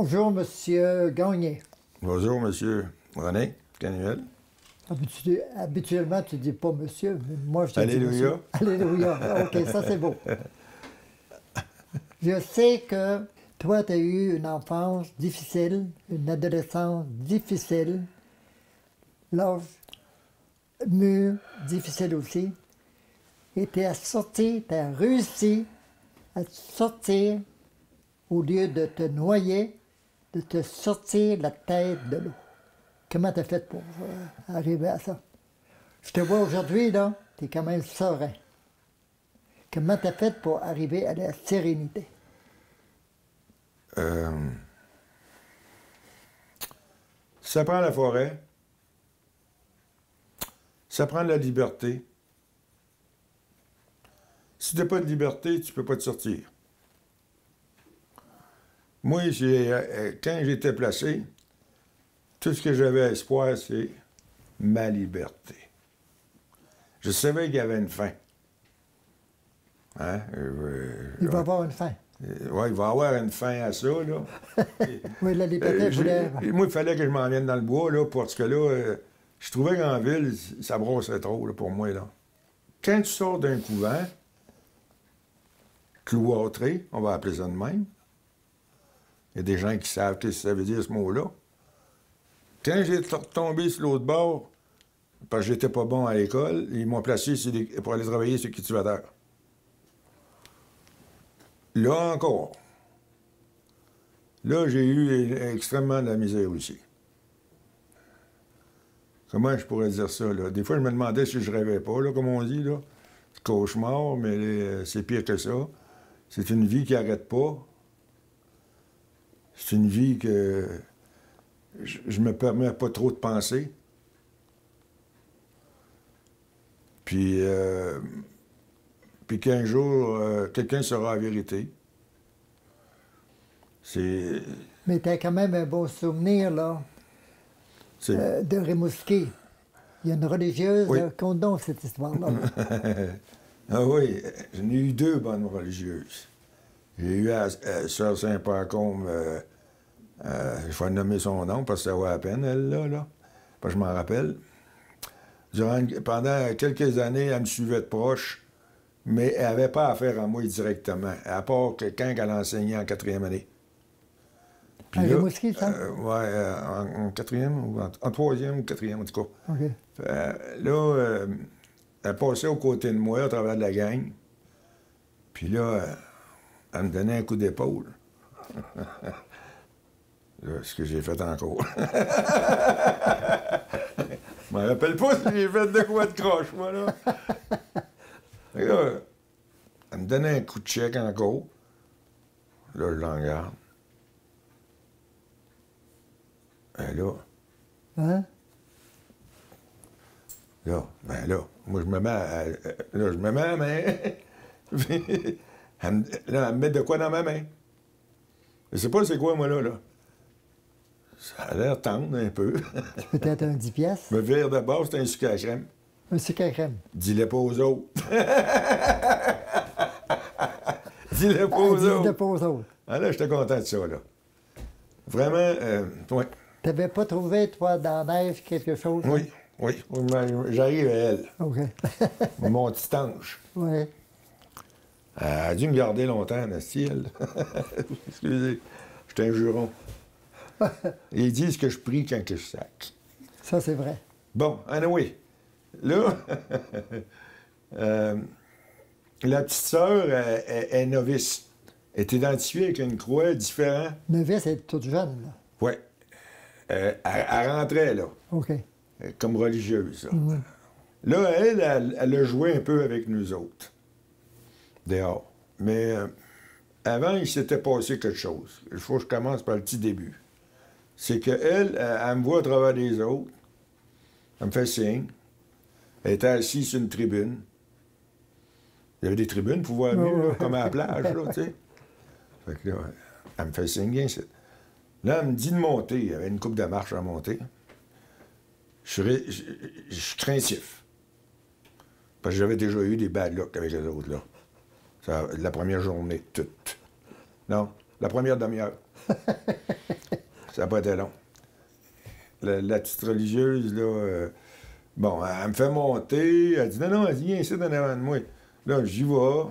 Bonjour, Monsieur Gagné. Bonjour, Monsieur René Canuel. Habituellement, tu ne dis pas monsieur, mais moi, je te dis Alléluia. monsieur. Alléluia. OK, ça, c'est beau. Je sais que toi, tu as eu une enfance difficile, une adolescence difficile, l'âge mûr, difficile aussi. Et tu as sorti, tu as réussi à sortir, au lieu de te noyer, de te sortir la tête de l'eau. Comment tu as fait pour arriver à ça? Je te vois aujourd'hui, là, tu es quand même serein. Comment tu as fait pour arriver à la sérénité? Ça prend la forêt. Ça prend de la liberté. Si tu n'as pas de liberté, tu ne peux pas te sortir. Moi, quand j'étais placé, tout ce que j'avais à espoir, c'est ma liberté. Je savais qu'il y avait une fin. Hein? Il va y avoir une fin. Oui, il va y avoir une fin à ça, là. Oui, la liberté, moi, il fallait que je m'en vienne dans le bois, là, parce que là, je trouvais qu'en ville, ça brossait trop, là, pour moi, là. Quand tu sors d'un couvent, cloîtré, on va appeler ça de même, il y a des gens qui savent ce que ça veut dire, ce mot-là. Quand j'ai retombé sur l'autre bord, parce que j'étais pas bon à l'école, ils m'ont placé pour aller travailler sur le cultivateur. Là encore. Là, j'ai eu extrêmement de la misère aussi. Comment je pourrais dire ça, là? Des fois, je me demandais si je rêvais pas, là, comme on dit, là. C'est cauchemar, mais c'est pire que ça. C'est une vie qui n'arrête pas. C'est une vie que je me permets pas trop de penser. Puis qu'un jour, quelqu'un saura la vérité. C'est... Mais tu as quand même un bon souvenir, là, de Rimouski. Il y a une religieuse, oui. Conte donc cette histoire-là. Ah oui, j'en ai eu deux bonnes religieuses. J'ai eu Sœur Saint-Pacôme, je vais nommer son nom parce que ça vaut la peine, elle, là. Parce que je m'en rappelle. Pendant quelques années, elle me suivait de proche, mais elle n'avait pas affaire à moi directement, à part que quand elle enseignait en 4e année. À Rimouski, ça? Oui, en 4e, ou en 3e ou 4e, en tout cas. OK. Là, elle passait aux côtés de moi, à travers de la gang. Puis là, elle me donnait un coup d'épaule. Là, ce que j'ai fait encore. Je me rappelle pas si j'ai fait de quoi de croche, moi, là. Et là, elle me donnait un coup de chèque encore. Là, je l'en regarde. Et là... Hein? Là, ben là, moi, je me mets à la main. Elle me met de quoi dans ma main. Je sais pas c'est quoi, moi, là. Ça a l'air tendre, un peu. Peut-être un 10 piastres? Me vire de base, c'est un sucre à crème. Un sucre à crème. Dis-le pas aux autres. Dis-le pas aux autres. Dis-le pas aux autres. Ah là, j'étais content de ça, là. Vraiment, oui. T'avais pas trouvé, toi, dans la neige, quelque chose? Oui, oui. J'arrive à elle. OK. Mon petit ange. Oui. Elle a dû me garder longtemps, Nasty, elle. Excusez, j'étais un juron. Ils disent que je prie quand que je sac. Ça, c'est vrai. Bon, anyway, là, la petite sœur est novice. Elle est identifiée avec une croix différente. Novice, elle est toute jeune, là. Oui. Elle rentrait, là. OK. Comme religieuse, là. Mm-hmm. Là, elle a joué un peu avec nous autres. Dehors. Mais avant, il s'était passé quelque chose. Il faut que je commence par le petit début. C'est qu'elle, elle me voit à travers les autres. Elle me fait signe. Elle était assise sur une tribune. Il y avait des tribunes pour voir mieux, là, comme à la plage, là, tu sais. Fait que là, elle me fait signe, viens ici. Là, elle me dit de monter. Il y avait une coupe de marche à monter. Je suis craintif. Parce que j'avais déjà eu des bad luck avec les autres, là. Ça, la première journée, toute. Non, la première demi-heure. Ça n'a pas été long. La petite religieuse, là, bon, elle me fait monter. Elle dit, non, elle dit, viens ici, en avant de moi. Là, j'y vais.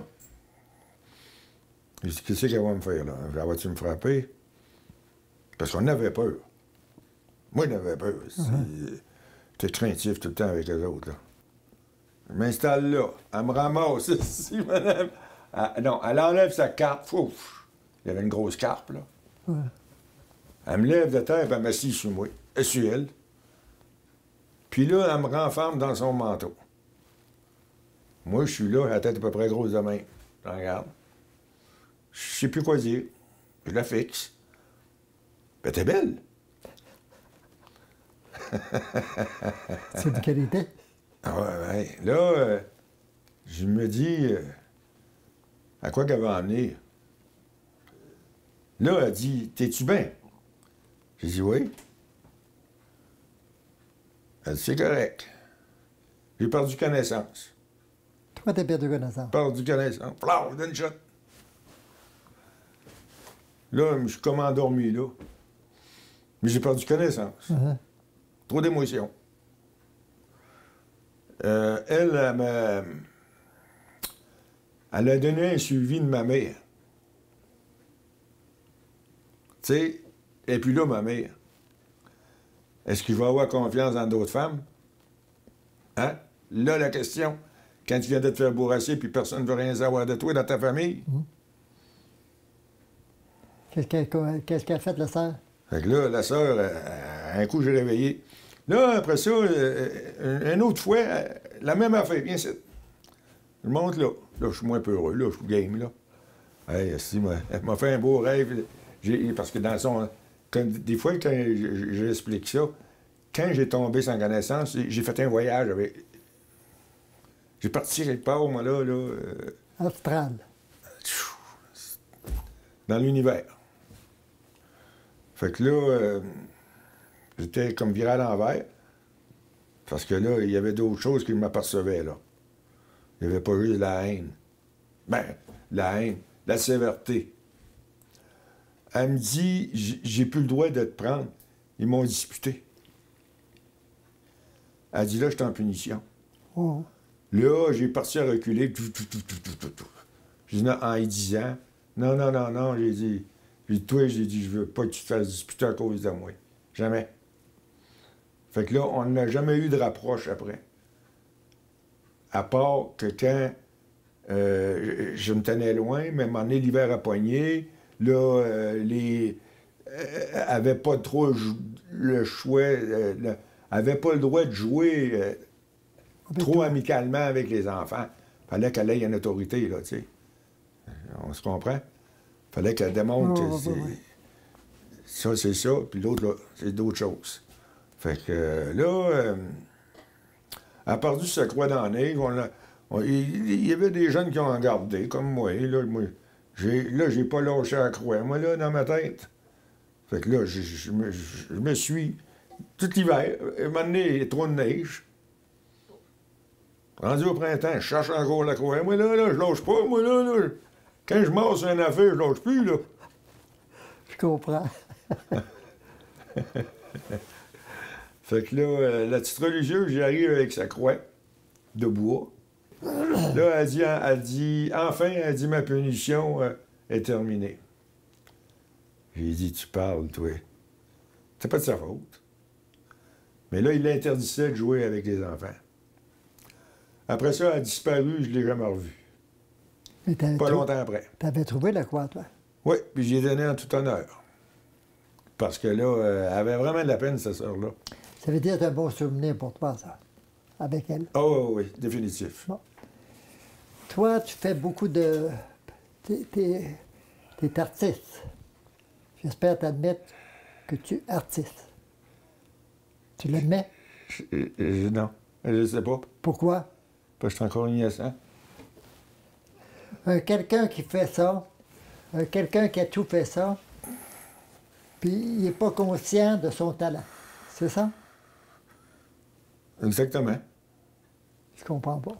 Je dis, qu'est-ce qu'elle va me faire, là? Elle va-tu me frapper? Parce qu'on avait peur. Moi, j'avais peur. J'étais craintif tout le temps avec les autres, là. Je m'installe là. Elle me ramasse ici, madame. Non, elle enlève sa carpe. Ouf. Il y avait une grosse carpe, là. Ouais. Elle me lève de terre et elle m'assied sur moi. Sur elle. Puis là, elle me renferme dans son manteau. Moi, je suis là, la tête à peu près grosse de même. Je regarde. Je sais plus quoi dire. Je la fixe. Ben, t'es belle. C'est de qualité. Ah ouais. Là, je me dis, à quoi qu'elle va en venir? Là, elle dit, t'es-tu bien? J'ai dit, oui. Elle dit, c'est correct. J'ai perdu connaissance. Toi, t'as perdu connaissance. Perdu connaissance. Plau, donne une shot. Là, je suis comme endormi, là. Mais j'ai perdu connaissance. Trop d'émotions. Elle a donné un suivi de ma mère. Tu sais, et puis là, ma mère, est-ce qu'il va avoir confiance dans d'autres femmes? Hein? Là, la question, quand tu viens de te faire bourrasser puis personne ne veut rien savoir de toi dans ta famille. Qu'est-ce qu'a fait la sœur? Fait que là, la sœur, un coup, j'ai réveillé. Là, après ça, une autre fois, la même affaire, viens ici. Je monte là. Là, je suis moins peureux, là, je suis game, là. Hey, si, elle m'a fait un beau rêve. Parce que dans son... des fois, quand j'explique ça, quand j'ai tombé sans connaissance, j'ai fait un voyage avec... J'ai parti quelque part, moi, là... Astral. Dans l'univers. Fait que là, j'étais comme viré à l'envers. Parce que là, il y avait d'autres choses qui m'apercevaient, là. Il n'y avait pas juste la haine. Ben, la haine, la sévérité. Elle me dit, j'ai plus le droit de te prendre. Ils m'ont disputé. Elle dit, là, je suis en punition. Oh. Là, j'ai parti à reculer. J'ai dit, en y disant, non, j'ai dit, toi, j'ai dit, je veux pas que tu te fasses disputer à cause de moi. Jamais. Fait que là, on n'a jamais eu de rapproche après. À part que quand je me tenais loin, mais m'en est l'hiver à poignet, là, avait pas trop le choix, avait pas le droit de jouer trop amicalement avec les enfants. Fallait qu'elle ait une autorité, là, tu sais. On se comprend? Fallait qu'elle démontre que ça, c'est ça, puis l'autre, là, c'est d'autres choses. Fait que là, elle a perdu sa croix dans la neige. Il y avait des jeunes qui ont gardé, comme moi. Là, j'ai pas lâché la croix, moi, là, dans ma tête. Fait que là, je me suis... Tout l'hiver, un moment donné, trop de neige. Rendu au printemps, je cherche encore la croix. Moi, là, je lâche pas. Moi, là, quand je masse une affaire, je lâche plus, là. Je comprends. Fait que là, la petite religieuse, j'arrive avec sa croix de bois. Là, elle dit, enfin, ma punition est terminée. J'ai dit, tu parles, toi. C'est pas de sa faute. Mais là, il l'interdisait de jouer avec les enfants. Après ça, elle a disparu, je l'ai jamais revue. Pas longtemps après. T'avais trouvé la croix, toi? Oui, puis j'ai donné en tout honneur. Parce que là, elle avait vraiment de la peine, cette sœur-là. Ça veut dire que c'est un bon souvenir pour toi, ça, avec elle. Oh oui, définitif. Bon. Toi, tu fais beaucoup de... T'es artiste. J'espère t'admettre que tu es artiste. Tu l'admets? Non, je sais pas. Pourquoi? Parce que je suis encore innocent. Quelqu'un qui fait ça, quelqu'un qui a tout fait ça, puis il n'est pas conscient de son talent. C'est ça? Exactement. Je comprends pas.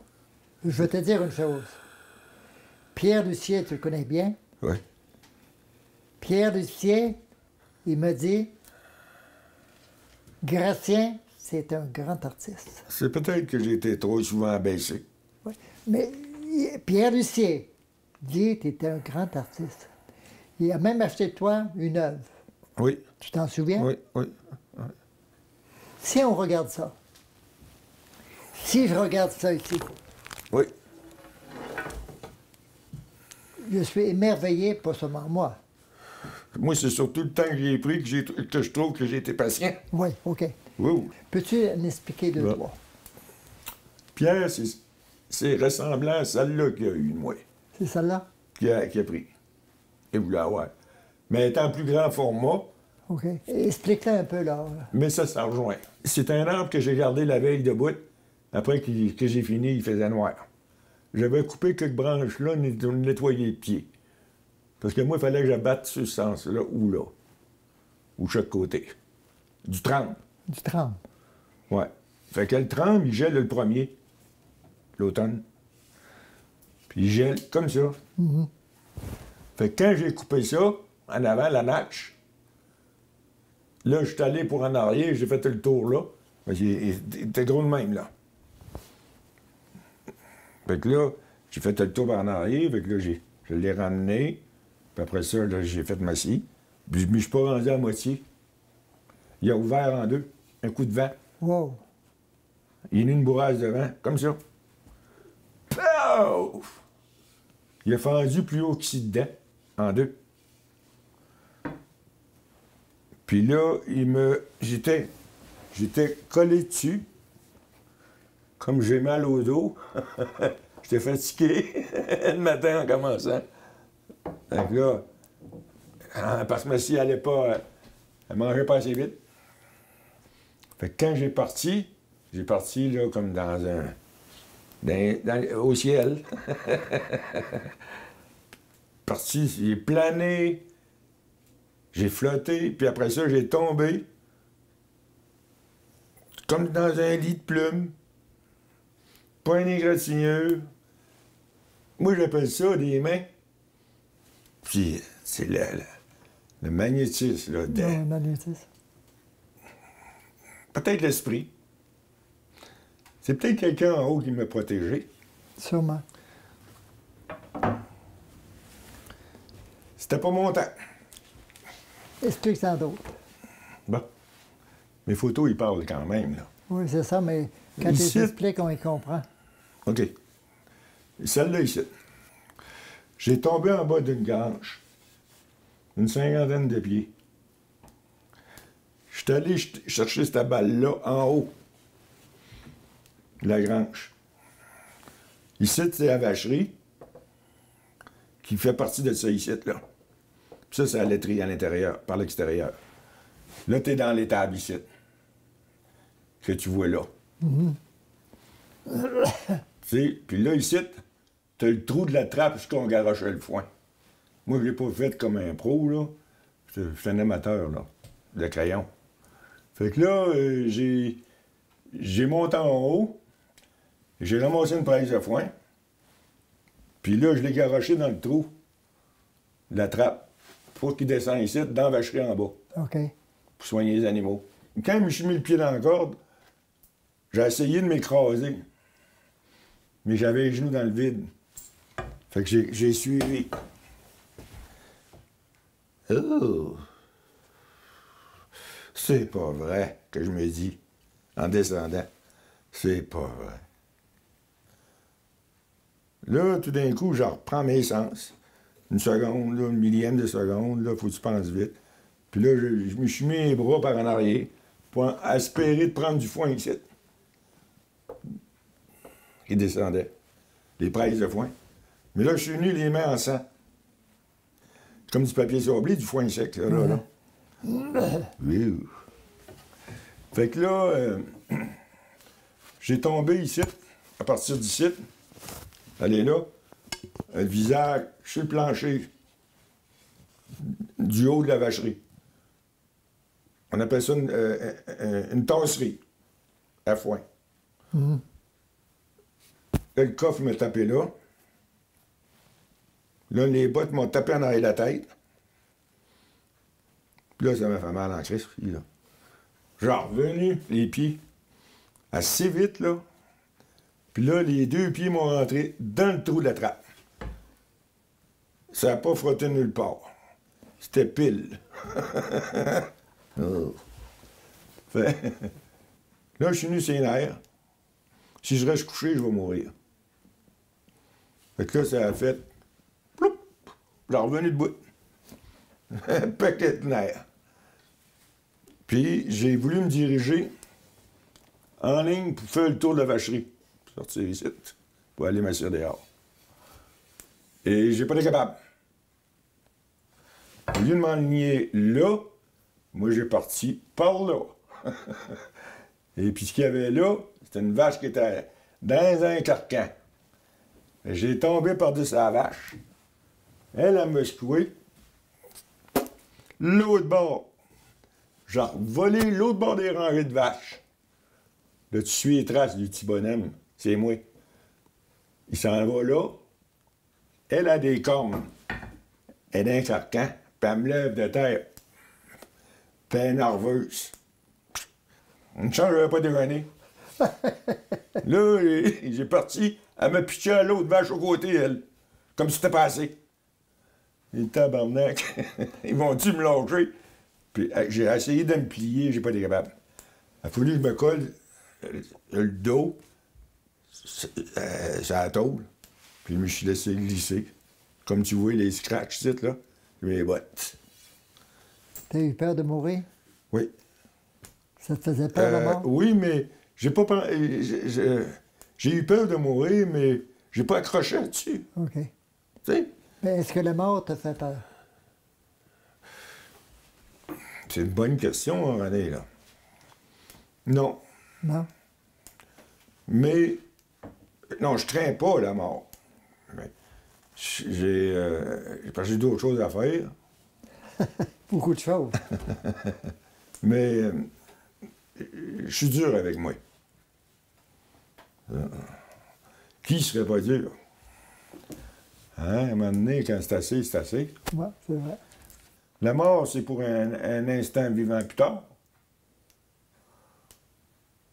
Je vais te dire une chose. Pierre Lucier, tu le connais bien. Oui. Pierre Lucien, il me dit, Gratien, c'est un grand artiste. C'est peut-être que j'ai été trop souvent abaissé. Oui. Mais Pierre Lucien dit, tu étais un grand artiste. Il a même acheté de toi une œuvre. Oui. Tu t'en souviens? Oui, oui. Si on regarde ça, si je regarde ça ici, Oui. je suis émerveillé, pas seulement moi. Moi, c'est surtout le temps que j'ai pris que je trouve que j'ai été patient. Oui, OK. Oui. Peux-tu m'expliquer deux, Bon. trois? Pierre, c'est ressemblant à celle-là qu'il y a eu, moi, C'est celle-là? qui a pris. Et voulu avoir. Mais elle est en plus grand format, OK. Explique-le un peu, là. mais ça rejoint. C'est un arbre que j'ai gardé la veille debout. Après que j'ai fini, il faisait noir. J'avais coupé quelques branches là, nettoyer les pieds. Parce que moi, il fallait que j'abatte ce sens-là ou là. Ou chaque côté. Du tremble. Du tremble. Ouais. Fait que le tremble, il gèle le premier, l'automne. Puis il gèle comme ça. Fait que quand j'ai coupé ça, en avant, la natche, là, je suis allé pour en arrière, j'ai fait le tour là. Parce qu'il était gros de même, là. Fait que là, j'ai fait le tour en arrière, fait que là, je l'ai ramené. Puis après ça, là, j'ai fait ma scie. Puis, mais je suis pas rendu à moitié. Il a ouvert en deux, un coup de vent. Wow. Il y a eu une bourrage de vent, comme ça. Pouf! Il a fendu plus haut qu'ici dedans, en deux. Puis là, j'étais collé dessus, comme j'ai mal au dos. J'étais fatigué le matin en commençant. Donc là, parce que ma scie allait pas, elle mangeait pas assez vite. Fait que quand j'ai parti là comme au ciel. Parti, j'ai plané, j'ai flotté, puis après ça, j'ai tombé, comme dans un lit de plumes, pas un égratignure. Moi, j'appelle ça des mains. Puis, c'est le magnétisme, là, Non, magnétisme. peut-être l'esprit. C'est peut-être quelqu'un en haut qui m'a protégé. Sûrement. C'était pas mon temps. Explique-en d'autres. Bon. Mes photos, ils parlent quand même, là. Oui, c'est ça, mais quand Ici- tu expliques, on y comprend. OK. Celle-là, ici. J'ai tombé en bas d'une grange. Une cinquantaine de pieds. Je suis allé chercher cette balle-là en haut de la grange. Ici, c'est la vacherie qui fait partie de ça ici, là. Puis ça, c'est la laiterie à l'intérieur, par l'extérieur. Là, t'es dans l'étable ici. Que tu vois là. Tu sais, puis là, ici, t'as le trou de la trappe jusqu'on garochait le foin. Moi, je l'ai pas fait comme un pro, là. Je suis un amateur, là, de crayon. Fait que là, j'ai monté en haut, j'ai ramassé une presse de foin, puis là, je l'ai garoché dans le trou de la trappe pour qu'il descende ici, dans la vacherie en bas, OK. pour soigner les animaux. Quand je me suis mis le pied dans la corde, j'ai essayé de m'écraser, mais j'avais les genoux dans le vide. Fait que j'ai suivi. Oh! C'est pas vrai que je me dis, en descendant. C'est pas vrai. Là, tout d'un coup, je reprends mes sens. Une seconde, là, une millième de seconde, là, faut que tu penses vite. Puis là, je me suis mis les bras par en arrière pour espérer de prendre du foin ici. Il descendait. Les presses de foin. Mais là, je suis venu les mains en sang. Comme du papier sablé, du foin sec, là. Oui. Fait que là, j'ai tombé ici, à partir d'ici. Elle est là. Le visage sur le plancher du haut de la vacherie. On appelle ça une tasserie à foin. Là, le coffre m'a tapé là. Là, les bottes m'ont tapé en arrière de la tête. Puis là, ça m'a fait mal en crise, là. Genre, revenu, les pieds, assez vite, là. Puis là, les 2 pieds m'ont rentré dans le trou de la trappe. Ça n'a pas frotté nulle part. C'était pile. Oh. Fait... Là, je suis venu sur les nerfs. Si je reste couché, je vais mourir. Fait que là, ça a fait... Ploup! Je suis revenu debout. Un paquet de nerfs. Puis, j'ai voulu me diriger en ligne pour faire le tour de la vacherie. Sortir ici, pour aller m'asseoir dehors. Et j'ai pas été capable. Au lieu de m'enligner là, moi, j'ai parti par là. Et puis, ce qu'il y avait là, c'était une vache qui était dans un carcan. J'ai tombé par-dessus la vache. Elle m'a secoué. L'autre bord. J'ai volé l'autre bord des rangées de vaches. Là, tu suis les traces du petit bonhomme. C'est moi. Il s'en va là. Elle a des cornes. Elle est dans un carcan. Puis elle me lève de terre. Puis elle est nerveuse. Une chance, je n'avais pas déjeuné. Là, j'ai parti. Elle m'a pitché à l'autre vache au côté, elle. Comme si c'était passé. Les tabarnak. Ils vont dû me lâcher. Puis j'ai essayé de me plier, j'ai pas été capable. Il a fallu que je me colle le dos, sur la tôle. Puis je me suis laissé glisser. Comme tu vois, les scratchs, là, mes bottes. T'as eu peur de mourir? Oui. Ça te faisait peur, la mort? Oui, mais j'ai pas j'ai eu peur de mourir, mais j'ai pas accroché là-dessus. OK. Tu sais? Mais est-ce que la mort te fait peur? C'est une bonne question, René, là. Non. Non? Mais... Non, je crains pas la mort. Mais j'ai d'autres choses à faire. Beaucoup de choses. Mais je suis dur avec moi. Qui serait pas dur? Hein, à un moment donné, quand c'est assez, c'est assez. Oui, c'est vrai. La mort, c'est pour un instant vivant plus tard.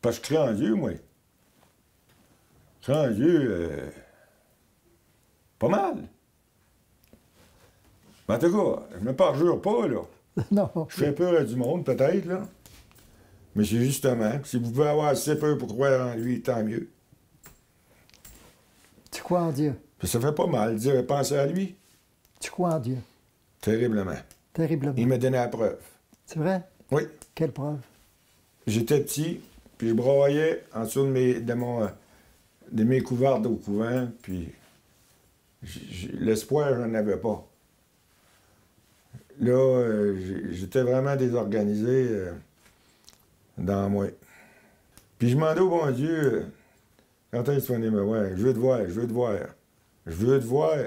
Parce que je crains en Dieu, moi. Je crains en Dieu pas mal. Mais en tout cas, je me parjure pas, là. Non. Je fais peur à du monde, peut-être, là. Mais c'est justement, si vous pouvez avoir assez peur pour croire en lui, tant mieux. Tu crois en Dieu? Puis ça fait pas mal de dire, penser à lui. Tu crois en Dieu? Terriblement. Terriblement. Il m'a donné la preuve. C'est vrai? Oui. Quelle preuve? J'étais petit, puis je broyais en dessous de mes couvertes au couvent, puis l'espoir, je n'en avais pas. Là, j'étais vraiment désorganisé dans moi. Puis je demandais au bon Dieu, quand est-ce que tu vas venir me voir? Je veux te voir, je veux te voir. Je veux te voir.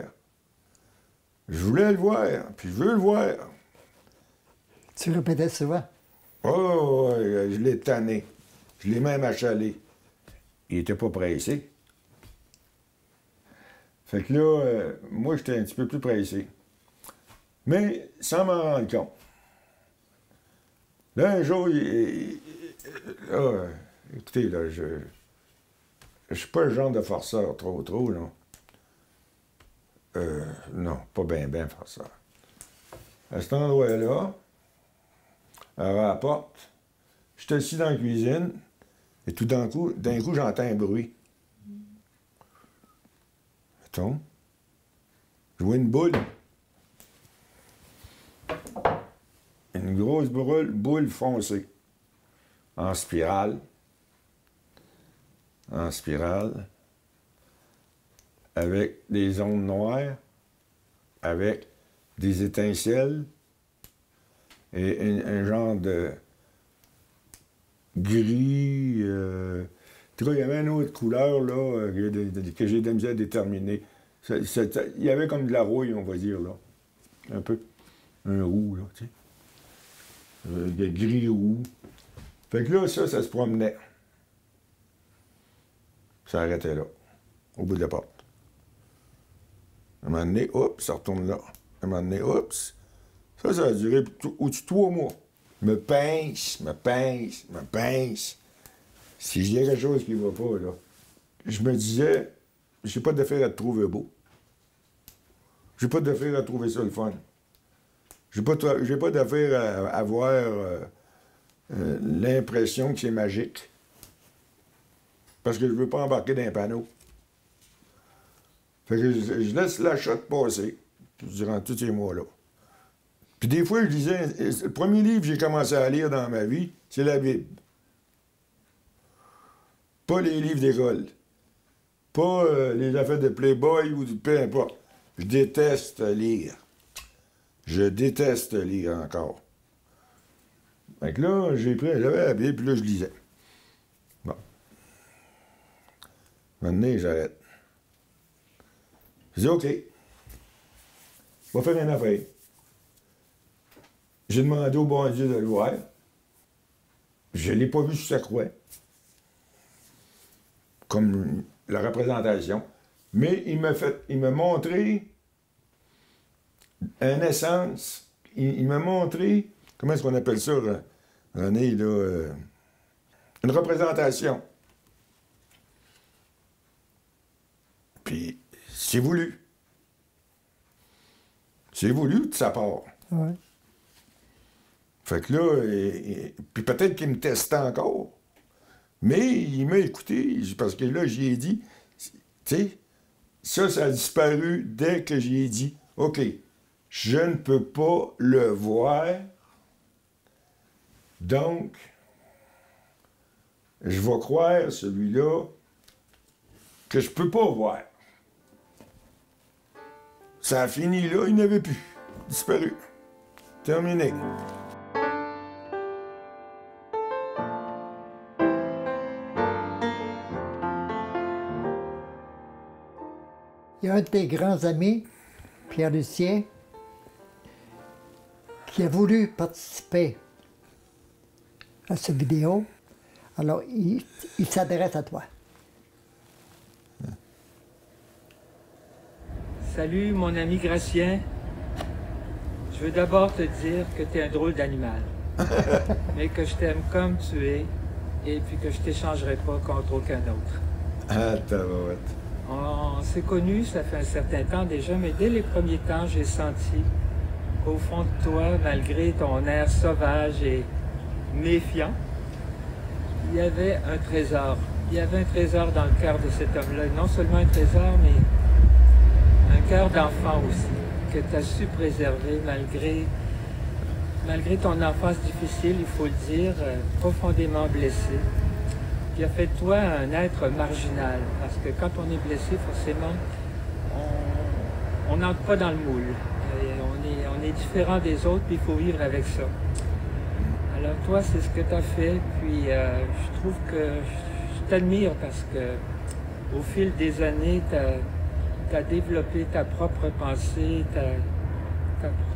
Je voulais le voir, puis je veux le voir. Tu répétais souvent? Oh, je l'ai tanné. Je l'ai même achalé. Il était pas pressé. Fait que là, moi, j'étais un petit peu plus pressé. Mais sans m'en rendre compte. Là, un jour, là, écoutez, là, je suis pas le genre de forceur trop, non. Non, pas ben forceur. À cet endroit-là, à la porte, je suis assis dans la cuisine, et tout d'un coup, j'entends un bruit. Attends. Je vois une boule. Une grosse boule foncée. En spirale. En spirale. Avec des ondes noires. Avec des étincelles. Et un genre de gris. En tout cas, il y avait une autre couleur là, que j'ai de la misère à déterminer. Il y avait comme de la rouille, on va dire, là. Un peu. Un roux, là, tu sais. Gris roux. Fait que là, ça se promenait. Ça arrêtait là, au bout de la porte. À un moment donné, oups, ça retourne là. À un moment donné, oups, Ça a duré au-dessus de 3 mois. Me pince. Si je dis quelque chose qui ne va pas, là, je me disais, j'ai pas d'affaire à te trouver beau. J'ai pas d'affaire à trouver ça le fun. J'ai pas d'affaire à avoir l'impression que c'est magique. Parce que je veux pas embarquer dans un panneau. Fait que je laisse la shot passer durant tous ces mois-là. Puis des fois, je disais, le premier livre que j'ai commencé à lire dans ma vie, c'est la Bible. Pas les livres d'école. Pas les affaires de Playboy ou peu importe. Je déteste lire. Je déteste lire encore. Fait que là, j'avais la Bible, puis là, je lisais. Bon. Maintenant, j'arrête. Je dis, OK. Je vais faire une affaire. J'ai demandé au bon Dieu de le voir. Je ne l'ai pas vu sur sa croix. Comme la représentation. Mais il m'a montré une essence. Il m'a montré, comment est-ce qu'on appelle ça, René, là, une représentation. Puis, c'est voulu. C'est voulu de sa part. Ouais. Fait que là, puis peut-être qu'il me testait encore. Mais il m'a écouté, parce que là, j'y ai dit, tu sais, ça a disparu dès que j'y ai dit, OK, je ne peux pas le voir, donc, je vais croire celui-là que je peux pas voir. Ça a fini là, il n'avait plus. Disparu. Terminé. Il y a un de tes grands amis, Pierre-Lucien, qui a voulu participer à cette vidéo. Alors, il s'adresse à toi. Salut, mon ami Gracien. Je veux d'abord te dire que tu es un drôle d'animal, mais que je t'aime comme tu es, et puis que je t'échangerai pas contre aucun autre. Ah, tabarouette. On s'est connus, ça fait un certain temps déjà, mais dès les premiers temps, j'ai senti qu'au fond de toi, malgré ton air sauvage et méfiant, il y avait un trésor. Il y avait un trésor dans le cœur de cet homme-là. Non seulement un trésor, mais un cœur d'enfant aussi, que tu as su préserver malgré ton enfance difficile, il faut le dire, profondément blessé. Qui a fait de toi un être marginal, parce que quand on est blessé, forcément, on n'entre pas dans le moule. Et on est différent des autres, puis il faut vivre avec ça. Alors toi, c'est ce que tu as fait, puis je trouve que je t'admire parce que au fil des années, tu as développé ta propre pensée,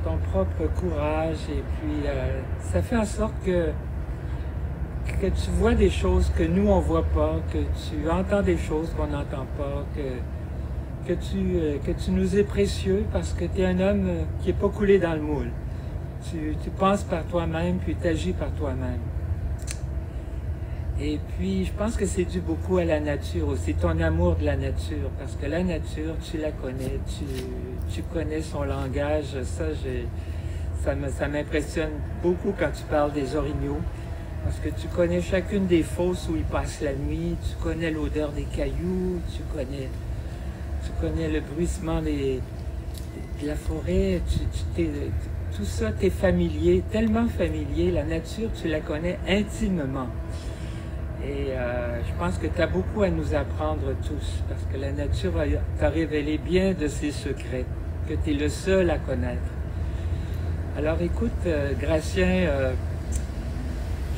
ton propre courage, et puis ça fait en sorte que tu vois des choses que nous, on voit pas, que tu entends des choses qu'on n'entend pas, que tu nous es précieux parce que tu es un homme qui n'est pas coulé dans le moule. Tu penses par toi-même, puis tu agis par toi-même. Et puis, je pense que c'est dû beaucoup à la nature aussi, ton amour de la nature, parce que la nature, tu la connais, tu connais son langage. Ça m'impressionne beaucoup quand tu parles des orignaux, parce que tu connais chacune des fosses où ils passent la nuit, tu connais l'odeur des cailloux, tu connais le bruissement de la forêt, tout ça t'est familier, tellement familier, la nature, tu la connais intimement. Et je pense que tu as beaucoup à nous apprendre tous, parce que la nature t'a révélé bien de ses secrets, que tu es le seul à connaître. Alors écoute, Gracien,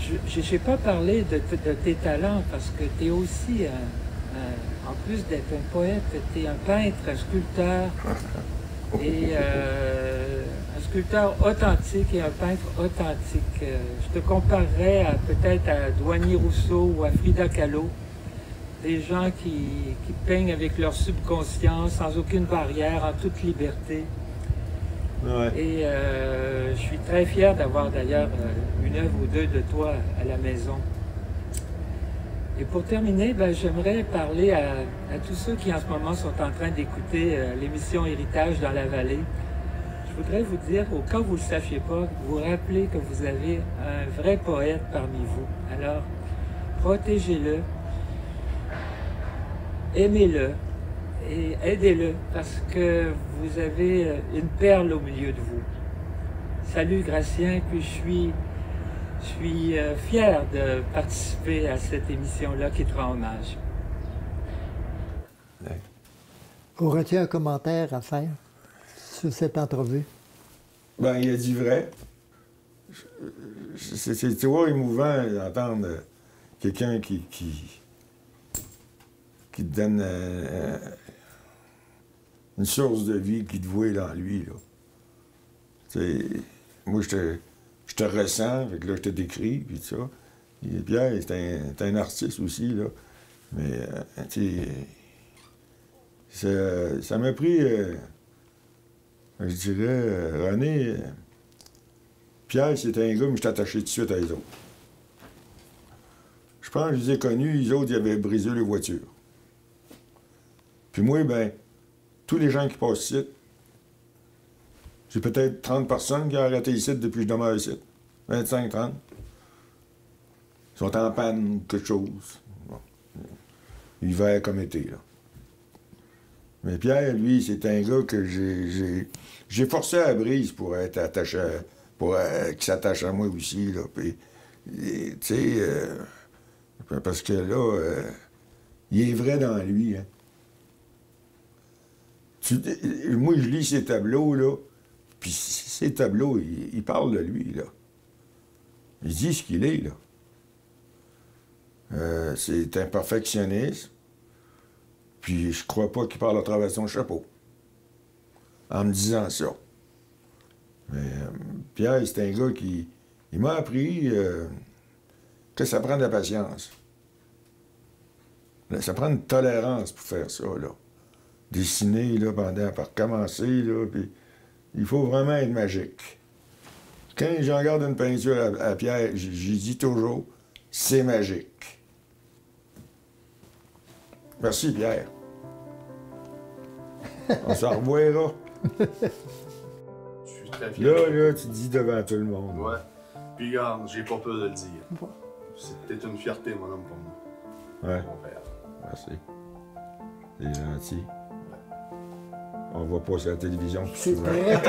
je n'ai pas parlé de tes talents, parce que tu es aussi, en plus d'être un poète, tu es un peintre, un sculpteur, et un sculpteur authentique et un peintre authentique. Je te comparerais peut-être à Douanier Rousseau ou à Frida Kahlo, des gens qui peignent avec leur subconscient, sans aucune barrière, en toute liberté. Ouais. Et je suis très fier d'avoir d'ailleurs une œuvre ou deux de toi à la maison. Et pour terminer, ben, j'aimerais parler à tous ceux qui en ce moment sont en train d'écouter l'émission Héritage dans la vallée. Je voudrais vous dire, au cas où vous ne le sachiez pas, vous rappelez que vous avez un vrai poète parmi vous. Alors, protégez-le, aimez-le et aidez-le parce que vous avez une perle au milieu de vous. Salut Gratien, puis je suis fier de participer à cette émission-là qui te rend hommage. Ouais. Aurais-tu un commentaire à faire sur cette entrevue? Ben, il a dit vrai. C'est toujours émouvant d'entendre quelqu'un qui te donne une source de vie qui te voit dans lui, là. T'sais, moi, je te ressens, fait que là, je te décris, puis tout ça. Et Pierre, c'est un artiste aussi, là. Mais, tu sais, ça m'a pris, je dirais, René, Pierre, c'était un gars, mais je attaché tout de suite à eux autres. Je pense que je les ai connus, les autres, ils avaient brisé les voitures. Puis moi, ben, tous les gens qui passent ici, j'ai peut-être 30 personnes qui ont arrêté ici depuis que je demeure ici. 25, 30. Ils sont en panne ou quelque chose. Bon. Hiver comme été, là. Mais Pierre, lui, c'est un gars que j'ai forcé à la brise pour être attaché pour qu'il s'attache à moi aussi, là. Puis, tu sais, parce que là, il est vrai dans lui, hein. Moi, je lis ces tableaux, là, puis ces tableaux, il parle de lui, là. Il dit ce qu'il est, là. C'est un perfectionniste, puis je crois pas qu'il parle à travers son chapeau, en me disant ça. Mais Pierre, c'est un gars qui il m'a appris que ça prend de la patience. Ça prend une tolérance pour faire ça, là. Dessiner, là, par commencer, là, puis il faut vraiment être magique. Quand je regarde une peinture à Pierre, j'y dis toujours, c'est magique. Merci, Pierre. On s'en revoira. Je suis très fier. Là, tu dis devant tout le monde. Ouais. Puis regarde, j'ai pas peur de le dire. C'était une fierté, mon homme, pour moi. Ouais, Mon père. merci. C'est gentil. On va passer à la télévision. C'est vrai.